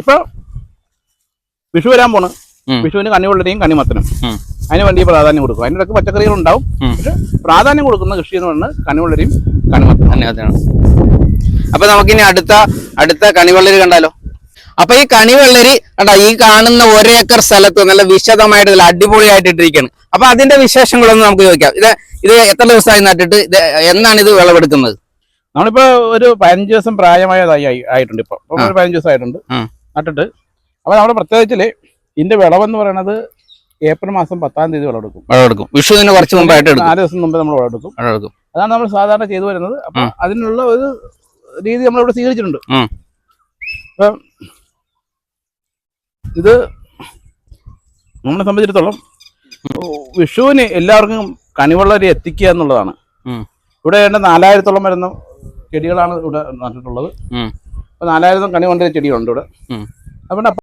ഇപ്പൊ വിഷു വരാൻ പോണ്. വിഷുവിന് കണിവെള്ളരിയും കണിമത്തനും അതിന് വേണ്ടി പ്രാധാന്യം കൊടുക്കും. അതിനിടയ്ക്ക് പച്ചക്കറികൾ ഉണ്ടാവും. പക്ഷെ പ്രാധാന്യം കൊടുക്കുന്ന കൃഷി എന്ന് പറയുന്നത് കണിവെള്ളരിയും കണിമത്തനും. അപ്പൊ നമുക്കിനി അടുത്ത കണിവെള്ളരി കണ്ടാലോ. അപ്പൊ ഈ കണിവെള്ളരി കണ്ടാ ഈ കാണുന്ന 1 ഏക്കർ സ്ഥലത്ത് നല്ല വിശദമായിട്ട് നല്ല അടിപൊളിയായിട്ട് ഇട്ടിരിക്കുകയാണ്. അപ്പൊ അതിന്റെ വിശേഷങ്ങളൊന്നും നമുക്ക് ചോദിക്കാം. ഇത് എത്ര ദിവസമായി നട്ടിട്ട് എന്നാണ് ഇത് വിളവെടുക്കുന്നത്? നമ്മളിപ്പോ ഒരു 15 ദിവസം പ്രായമായതായി ആയിട്ടുണ്ട്. ഇപ്പൊ 15 ദിവസം ആയിട്ടുണ്ട് നട്ടിട്ട്. അപ്പൊ നമ്മുടെ പ്രത്യേകിച്ചില് ഇതിന്റെ വിളവെന്ന് പറയുന്നത് ഏപ്രിൽ മാസം 10-ാം തീയതി വിളവെടുക്കും. വിഷുവിന് കുറച്ച് മുമ്പായിട്ട് 4 ദിവസം മുമ്പ് നമ്മൾ വിളവെടുക്കും. അതാണ് നമ്മൾ സാധാരണ ചെയ്തു വരുന്നത്. അപ്പൊ അതിനുള്ള ഒരു രീതി നമ്മളിവിടെ സ്വീകരിച്ചിട്ടുണ്ട്. അപ്പൊ ഇത് നമ്മളെ സംബന്ധിച്ചിടത്തോളം വിഷുവിന് എല്ലാവർക്കും കണിവെള്ളരി എത്തിക്കുക എന്നുള്ളതാണ്. ഇവിടെ 4000-ഓളം വരുന്ന ചെടികളാണ് ഇവിടെ നട്ടിട്ടുള്ളത്. അപ്പൊ 4000 കണിവെള്ളരി ചെടികളുണ്ട് ഇവിടെ. അതുകൊണ്ട്